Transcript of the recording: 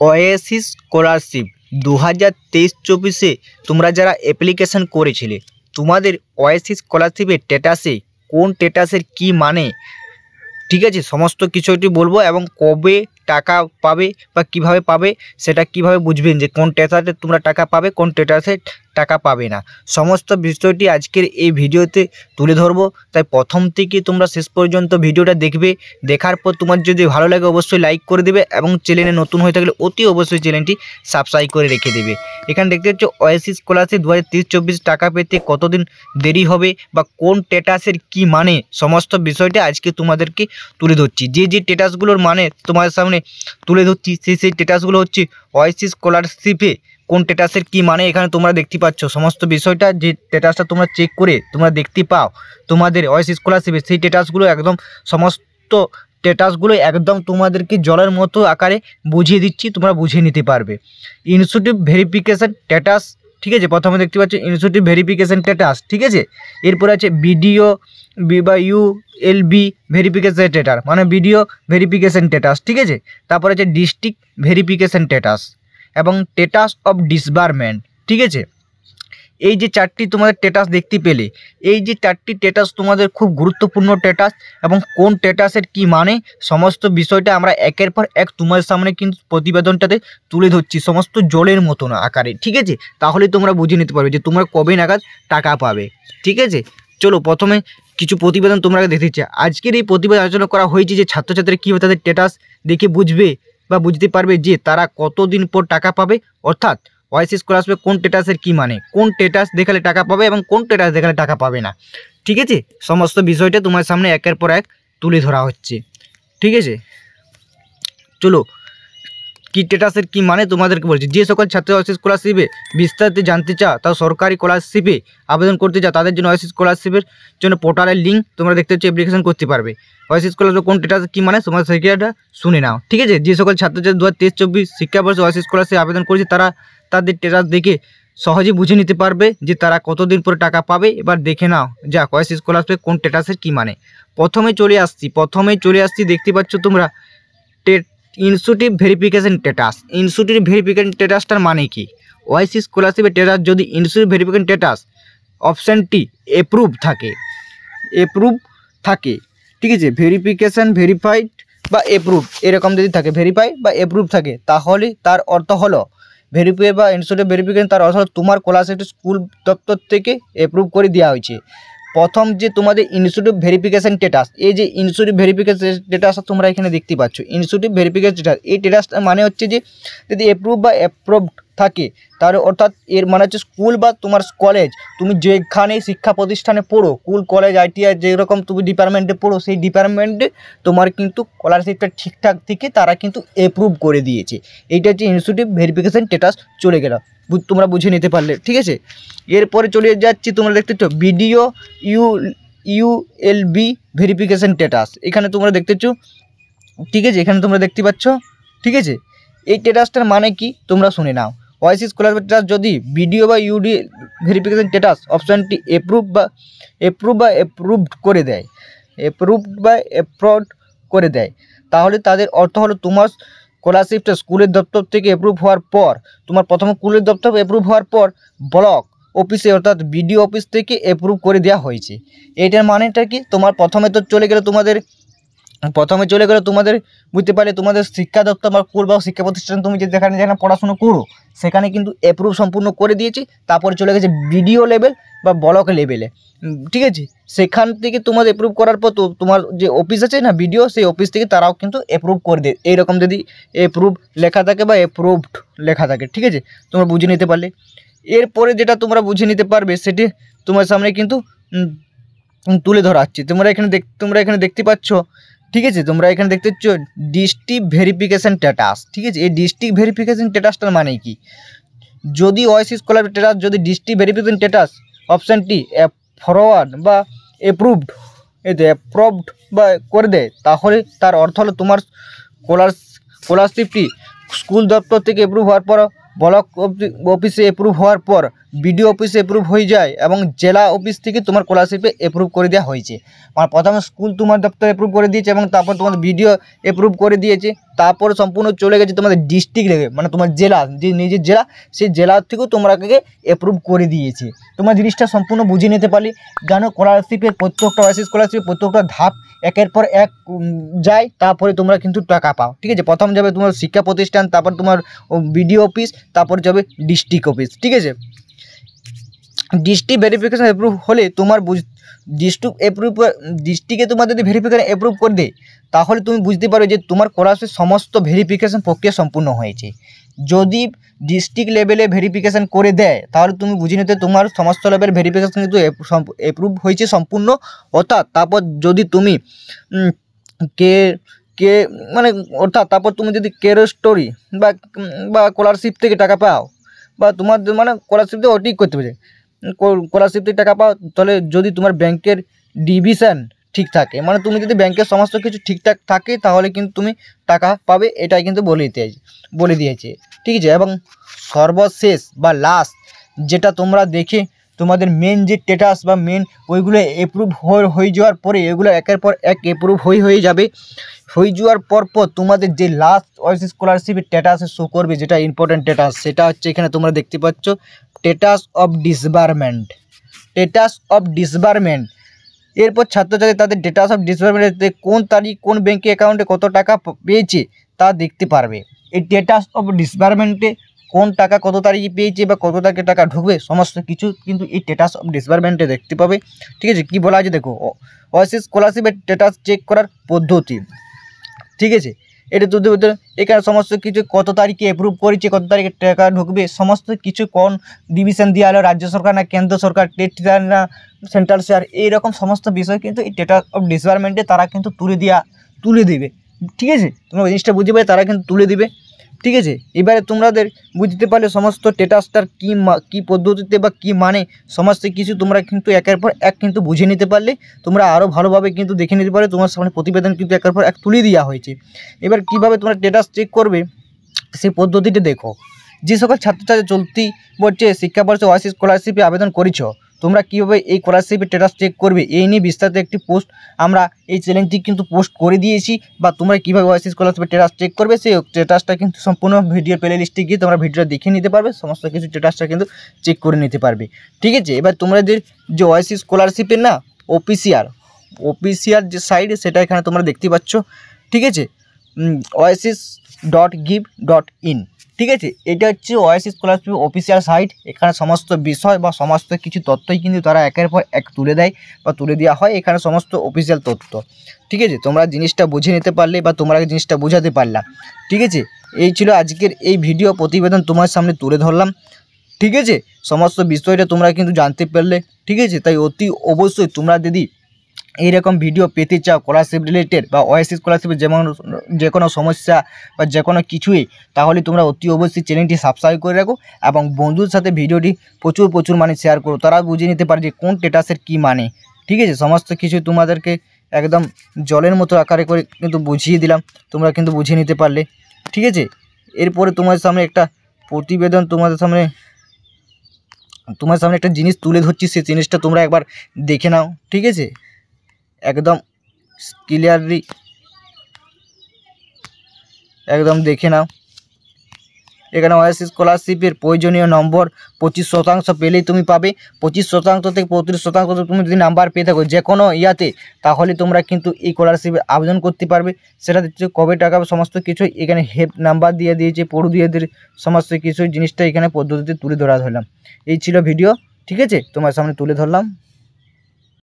Oasis scholarship 2023-24 তোমরা যারা application করেছিলে তোমাদের ওয়েসিস স্কলারশিপের স্ট্যাটাসে কোন স্ট্যাটাসের কি মানে, ঠিক আছে, সমস্ত কিছু একটু বলবো এবং কবে টাকা পাবে বা কিভাবে পাবে সেটা কিভাবে বুঝবেন যে কোন স্ট্যাটাসে তোমরা টাকা পাবে কোন স্ট্যাটাসে টাকা পাবে না, সমস্ত বিষয়টি আজকের এই ভিডিওতে তুলে ধরবো। তাই প্রথম থেকে তোমরা শেষ পর্যন্ত ভিডিওটা দেখবে। দেখার পর তোমার যদি ভালো লাগে অবশ্যই লাইক করে দেবে এবং চ্যানেলে নতুন হয়ে থাকলে অতি অবশ্যই চ্যানেলটি সাবস্ক্রাইব করে রেখে দেবে। এখানে দেখতে পাচ্ছ ওয়েসিস স্কলারশিপ 2023-24 টাকা পেতে কতদিন দেরি হবে বা কোন স্ট্যাটাসের কি মানে, সমস্ত বিষয়টা আজকে তোমাদেরকে তুলে ধরছি। যে স্ট্যাটাসগুলোর মানে তোমাদের সামনে তুলে ধরছি সেই স্ট্যাটাসগুলো হচ্ছে ওয়েসিস স্কলারশিপে কোন স্ট্যাটাসের কি মানে এখানে তোমরা দেখতে পাচ্ছ সমস্ত বিষয়টা। যে স্ট্যাটাসটা তোমরা চেক করে তোমরা দেখতে পাও তোমাদের ওয়েসিস স্কলারশিপে, সেই স্ট্যাটাসগুলো একদম সমস্ত স্ট্যাটাসগুলো একদম তোমাদেরকে জলের মতো আকারে বুঝিয়ে দিচ্ছি, তোমরা বুঝিয়ে নিতে পারবে। ইনস্টিটিউট ভেরিফিকেশান স্ট্যাটাস, ঠিক আছে, প্রথমে দেখতে পাচ্ছ ইনস্টিটিউট ভেরিফিকেশান স্ট্যাটাস, ঠিক আছে। এরপরে আছে বিডিও বা ইউএলবি ভেরিফিকেশান স্ট্যাটাস মানে ভিডিও ভেরিফিকেশান স্ট্যাটাস, ঠিক আছে। তারপরে আছে ডিস্ট্রিক্ট ভেরিফিকেশান স্ট্যাটাস এবং স্ট্যাটাস অফ ডিসবার্সমেন্ট, ঠিক আছে। এই যে চারটি তোমাদের স্ট্যাটাস দেখতে পেলে, এই যে চারটি স্ট্যাটাস তোমাদের খুব গুরুত্বপূর্ণ স্ট্যাটাস এবং কোন স্ট্যাটাসের কি মানে সমস্ত বিষয়টা আমরা একের পর এক তোমাদের সামনে কিন্তু প্রতিবেদনটাতে তুলে ধরছি সমস্ত জলের মতন আকারে, ঠিক আছে। তাহলে তোমরা বুঝে নিতে পারবে যে তোমরা কবে নাগাদ টাকা পাবে, ঠিক আছে। চলো প্রথমে কিছু প্রতিবেদন তোমরা দেখতে চাই। আজকের এই প্রতিবেদন আলোচনা করা হয়েছে যে ছাত্রছাত্রীরা কীভাবে তাদের স্ট্যাটাস দেখে বুঝবে বা বুঝতে পারবে যে তারা কতদিন পর টাকা পাবে, অর্থাৎ ওয়েসিস স্কলারশিপে কোন স্ট্যাটাসের কি মানে, কোন স্ট্যাটাস দেখালে টাকা পাবে এবং কোন স্ট্যাটাস দেখালে টাকা পাবে না, ঠিক আছে। সমস্ত বিষয়টা তোমার সামনে একের পর এক তুলে ধরা হচ্ছে, ঠিক আছে। চলো কি স্ট্যাটাসের কি মানে তোমাদেরকে বলছি। যে সকল ছাত্র ওয়েসিস স্কলারশিপে বিস্তারিত জানতে চাও, তাও সরকারি স্কলারশিপে আবেদন করতে চাও, তাদের জন্য ওয়েসিস স্কলারশিপের জন্য পোর্টালের লিঙ্ক তোমরা দেখতে হচ্ছে অ্যাপ্লিকেশন করতে পারবে। ওয়েসিস স্কলারশিপ কোন স্ট্যাটাস কি মানে তোমার সেটা শুনে নাও, ঠিক আছে। যে সকল ছাত্রছাত্রী 2023-24 শিক্ষাবর্ষে ওয়েসিস স্কলারশিপ আবেদন করেছে তারা তাদের স্ট্যাটাস দেখে সহজে বুঝে নিতে পারবে যে তারা কতদিন পরে টাকা পাবে। এবার দেখে নাও যাক ওয়েসিস স্কলারশিপে কোন স্ট্যাটাসের কি মানে। প্রথমে চলে আসছি দেখতে পাচ্ছ তোমরা institute verification status. Institute verification স্ট্যাটাসটার মানে কি? ওয়েসিস স্কলারশিপের স্ট্যাটাস যদি ইনস্টিটিউট ভেরিফিকেশান স্ট্যাটাস অপশানটি অ্যাপ্রুভ থাকে, ঠিক আছে, ভেরিফিকেশান ভেরিফাইড বা অ্যাপ্রুভ এরকম যদি থাকে, ভেরিফাই বা অ্যাপ্রুভ থাকে, তাহলে তার অর্থ হলো ভেরিফাই বা ইনস্টিটিউট ভেরিফিকেশান, তার অর্থ হলো তোমার স্কলারশিপটি স্কুল দপ্তর থেকে অ্যাপ্রুভ করে দেওয়া হয়েছে। প্রথম যে তোমাদের ইনস্টিটিউট ভেরিফিকেশান স্ট্যাটাস, এই যে ইনস্টিটিউট ভেরিফিকেশান স্ট্যাটাস তোমরা এখানে দেখতে পাচ্ছ ইনস্টিটিউট ভেরিফিকেশান স্ট্যাটাস, এই স্ট্যাটাসটা মানে হচ্ছে যে যদি অ্যাপ্রুভ বা অ্যাপ্রুভড থাকে তাহলে অর্থাৎ এর মানে হচ্ছে স্কুল বা তোমার কলেজ, তুমি যেখানে শিক্ষা প্রতিষ্ঠানে পড়ো, স্কুল কলেজ আইটিআই যেরকম তুমি ডিপার্টমেন্টে পড়ো, সেই ডিপার্টমেন্টে তোমার কিন্তু স্কলারশিপটা ঠিকঠাক থেকে তারা কিন্তু অ্যাপ্রুভ করে দিয়েছে। এইটা হচ্ছে ইনস্টিটিউট ভেরিফিকেশান স্ট্যাটাস চলে গেল, তোমরা বুঝে নিতে পারলে, ঠিক আছে। এরপরে চলে যাচ্ছি তোমরা দেখতে পাচ্ছ ভিডিও ইউএলবি ভেরিফিকেশান স্ট্যাটাস, এখানে তোমরা দেখতেছ, ঠিক আছে, এখানে তোমরা দেখতে পাচ্ছ, ঠিক আছে। এই স্ট্যাটাসটার মানে কি তোমরা শুনে নাও। ওয়েসিস স্কলারশিপ স্ট্যাটাস যদি ভিডিও বা ইউডি ভেরিফিকেশান স্ট্যাটাস অপশানটি অ্যাপ্রুভড করে দেয়, তাহলে তাদের অর্থ হলো তোমার স্কলারশিপটা স্কুলের দপ্তর থেকে অ্যাপ্রুভ হওয়ার পর, তোমার প্রথমে স্কুলের দপ্তর অ্যাপ্রুভ হওয়ার পর ব্লক অফিসে অর্থাৎ বিডিও অফিস থেকে অ্যাপ্রুভ করে দেওয়া হয়েছে। এটার মানেটা কি? তোমার প্রথমে চলে গেলে তোমাদের বুঝতে পারলে তোমাদের শিক্ষা দপ্তর বা স্কুল বা শিক্ষা প্রতিষ্ঠান তুমি যেখানে পড়াশুনো করো সেখানে কিন্তু অ্যাপ্রুভ সম্পূর্ণ করে দিয়েছে, তারপরে চলে গেছে বিডিও লেভেল বা ব্লক লেভেলে, ঠিক আছে। সেখান থেকে তোমাদের অ্যাপ্রুভ করার পর তো তোমার যে অফিস আছে না বিডিও, সেই অফিস থেকে তারাও কিন্তু অ্যাপ্রুভ করে দেয়। এইরকম যদি অ্যাপ্রুভ লেখা থাকে বা অ্যাপ্রুভড লেখা থাকে, ঠিক আছে, তোমরা বুঝে নিতে পারলে। এরপরে যেটা তোমরা বুঝে নিতে পারবে সেটি তোমার সামনে কিন্তু তুলে ধরা হচ্ছে। তোমরা এখানে দেখতে পাচ্ছ, ঠিক আছে, তোমরা এখানে দেখতে পাচ্ছ ডিস্ট্রিক্ট ভেরিফিকেশান স্ট্যাটাস, ঠিক আছে। এই ডিস্ট্রিক্ট ভেরিফিকেশান স্ট্যাটাসটার মানে কি? যদি ওয়েসিস স্কলারশিপ স্ট্যাটাস যদি ডিস্ট্রিক্ট ভেরিফিকেশান স্ট্যাটাস অপশানটি ফরওয়ার্ড বা অ্যাপ্রুভড বা করে দেয়, তাহলে তার অর্থ হলো তোমার স্কলারশিপটি স্কুল দপ্তর থেকে অ্যাপ্রুভ হওয়ার পর, ব্লক অফিসে অ্যাপ্রুভ হওয়ার পর, বিডিও অফিসে অ্যাপ্রুভ হয়ে যায় এবং জেলা অফিস থেকে তোমার স্কলারশিপে অ্যাপ্রুভ করে দেওয়া হয়েছে। মানে প্রথমে স্কুল তোমার দপ্তর অ্যাপ্রুভ করে দিয়েছে এবং তারপর তোমাদের বিডিও অ্যাপ্রুভ করে দিয়েছে, তারপর সম্পূর্ণ চলে গেছে তোমাদের ডিস্ট্রিক্ট লেভেল, মানে তোমার জেলা যে নিজের জেলা, সেই জেলার থেকেও তোমরাকে অ্যাপ্রুভ করে দিয়েছে। তোমরা জিনিসটা সম্পূর্ণ বুঝে নিতে পারলে। জানো স্কলারশিপের প্রত্যেকটা ওয়াইসি স্কলারশিপের প্রত্যেকটা ধাপ একের পর এক যায়, তারপরে তোমরা কিন্তু টাকা পাও। ঠিক আছে, প্রথম যাবে তোমার শিক্ষা প্রতিষ্ঠান, তারপর তোমার বিডিও অফিস, তারপর যাবে ডিস্ট্রিক্ট অফিস। ঠিক আছে, ডিস্ট্রিক্ট ভেরিফিকেশান অ্যাপ্রুভ হলে তোমার ডিস্ট্রিক্টে তোমার যদি ভেরিফিকেশান অ্যাপ্রুভ করে দেয়, তাহলে তুমি বুঝতে পারো যে তোমার স্কলারশিপ সমস্ত ভেরিফিকেশান প্রক্রিয়া সম্পূর্ণ হয়েছে। যদি ডিস্ট্রিক্ট লেভেলে ভেরিফিকেশান করে দেয়, তাহলে তুমি বুঝে নিতে তোমার সমস্ত লেভেল ভেরিফিকেশান কিন্তু অ্যাপ্রুভ হয়েছে সম্পূর্ণ। অর্থাৎ তারপর যদি তুমি তারপর তুমি যদি কেয়ার স্টোরি বা স্কলারশিপ থেকে টাকা পাও, বা তোমার মানে স্কলারশিপ থেকে ওটি করতে পারে, স্কলারশিপ থেকে টাকা পাও, তাহলে যদি তোমার ব্যাংকের ডিভিশন ঠিক থাকে, মানে তুমি যদি ব্যাংকের সমস্ত কিছু ঠিকঠাক থাকে, তাহলে কিন্তু তুমি টাকা পাবে, এটাই কিন্তু বলে দিয়েছে। ঠিক আছে, এবং সর্বশেষ বা লাস্ট যেটা তোমরা দেখে তোমাদের মেন যে স্ট্যাটাস বা মেন ওইগুলো অ্যাপ্রুভ হয়ে যাওয়ার পরে, এগুলো একের পর এক অ্যাপ্রুভ হয়ে যাবে। হয়ে যাওয়ার পর তোমাদের যে লাস্ট ওয়াইসি স্কলারশিপের স্ট্যাটাসে শো করবে, যেটা ইম্পর্টেন্ট স্ট্যাটাস, সেটা হচ্ছে এখানে তোমরা দেখতে পাচ্ছ স্ট্যাটাস অফ ডিসবার্সমেন্ট। এরপর ছাত্রছাত্রী তাদের স্ট্যাটাস অফ ডিসবার্সমেন্টে কোন তারিখ কোন ব্যাঙ্কে অ্যাকাউন্টে কত টাকা পেয়েছে তা দেখতে পারবে। এই স্ট্যাটাস অফ ডিসবার্সমেন্টে কোন টাকা কত তারিখে পেয়েছে বা কত তারিখে টাকা ঢুকবে, সমস্ত কিছু কিন্তু এই স্ট্যাটাস অফ ডিসবার্সমেন্টে দেখতে পাবে। ঠিক আছে, কী বলা আছে দেখো, ওয়াইসি স্কলারশিপের স্ট্যাটাস চেক করার পদ্ধতি। ঠিক আছে, এটা তো এখানে সমস্ত কিছু কত তারিখে অ্যাপ্রুভ করেছে, কত তারিখে টাকা ঢুকবে, সমস্ত কিছু কোন ডিভিশন দেওয়া হলো, রাজ্য সরকার না কেন্দ্র সরকার, স্টেট না সেন্ট্রাল শেয়ার, এইরকম সমস্ত বিষয় কিন্তু এই স্ট্যাটাস অফ ডিসবার্সমেন্টে তারা কিন্তু তুলে দেবে। ঠিক আছে, তোমরা জিনিসটা বুঝতে পারে, তারা কিন্তু তুলে দিবে। ঠিক আছে, এবারে তোমাদের বুঝতে পারলে সমস্ত স্ট্যাটাসটার কী পদ্ধতিতে বা কী মানে সমস্ত কিছু তোমরা কিন্তু একের পর এক কিন্তু বুঝে নিতে পারলে, তোমরা আরও ভালোভাবে কিন্তু দেখে নিতে পারলে। তোমার সামনে প্রতিবেদন কিন্তু একের পর এক তুলে দেওয়া হয়েছে। এবার কিভাবে তোমরা স্ট্যাটাস চেক করবে সেই পদ্ধতিটা দেখো। যে সকল ছাত্রছাত্রী চলতি বছরে শিক্ষাবর্ষে ওয়াইসি স্কলারশিপে আবেদন করেছ, তোমরা কীভাবে এই স্কলারশিপের স্ট্যাটাস চেক করবে, এই নিয়ে বিস্তারিত একটি পোস্ট আমরা এই চ্যানেলটি কিন্তু পোস্ট করে দিয়েছি। বা তোমরা কীভাবে ওয়াইসি স্কলারশিপের স্ট্যাটাস চেক করবে, সেই স্ট্যাটাসটা কিন্তু সম্পূর্ণ ভিডিও প্লে লিস্টে গিয়ে তোমরা ভিডিওটা দেখে নিতে পারবে, সমস্ত কিছু স্ট্যাটাসটা কিন্তু চেক করে নিতে পারবে। ঠিক আছে, এবার তোমাদের যে ওয়াইসি স্কলারশিপের না অফিসিয়াল যে সাইট, সেটা এখানে তোমরা দেখতে পাচ্ছ। ঠিক আছে, oasis.gov.in। ঠিক আছে, এটা হচ্ছে ওয়াইসি স্কলারশিপ অফিসিয়াল সাইট। এখানে সমস্ত বিষয় বা সমস্ত কিছু তথ্যই কিন্তু তারা একের পর এক তুলে দেয় বা তুলে দেওয়া হয়, এখানে সমস্ত অফিসিয়াল তথ্য। ঠিক আছে, তোমরা জিনিসটা বুঝে নিতে পারলে বা তোমরা জিনিসটা বোঝাতে পারলাম। ঠিক আছে, এই ছিল আজকের এই ভিডিও প্রতিবেদন, তোমার সামনে তুলে ধরলাম। ঠিক আছে, সমস্ত বিষয়টা তোমরা কিন্তু জানতে পারলে। ঠিক আছে, তাই অতি অবশ্যই তোমরা যদি এইরকম ভিডিও পেতে চাও স্কলারশিপ রিলেটেড বা ওয়াইসি স্কলারশিপের যে কোনো সমস্যা বা যে কোনো কিছুই, তাহলে তোমরা অতি অবশ্যই চ্যানেলটি সাবস্ক্রাইব করে রাখো এবং বন্ধুদের সাথে ভিডিওটি প্রচুর মানে শেয়ার করো, তারা বুঝে নিতে পারে যে কোন স্ট্যাটাসের কী মানে। ঠিক আছে, সমস্ত কিছু তোমাদেরকে একদম জলের মতো আকারে করে কিন্তু বুঝিয়ে দিলাম, তোমরা কিন্তু বুঝে নিতে পারলে। ঠিক আছে, এরপরে তোমাদের সামনে একটা প্রতিবেদন, তোমাদের সামনে একটা জিনিস তুলে ধরছি, সেই জিনিসটা তোমরা একবার দেখে নাও। ঠিক আছে, একদম ক্লিয়ারলি একদম দেখে নাও। এখানে ওয়াইসি স্কলারশিপের প্রয়োজনীয় নম্বর 25% পেলেই তুমি পাবে। 25% থেকে 35% তুমি যদি নাম্বার পেয়ে থাকো যে কোনো ইয়াতে, তাহলে তোমরা কিন্তু এই স্কলারশিপে আবেদন করতে পারবে। সেটা দিচ্ছে কবে টাকা, সমস্ত কিছু এখানে হেল্প নাম্বার দিয়ে দিয়েছে, পড়ুয়াদের সমস্ত কিছু জিনিসটা এখানে পদ্ধতিতে তুলে ধরলাম। এই ছিল ভিডিও। ঠিক আছে, তোমার সামনে তুলে ধরলাম।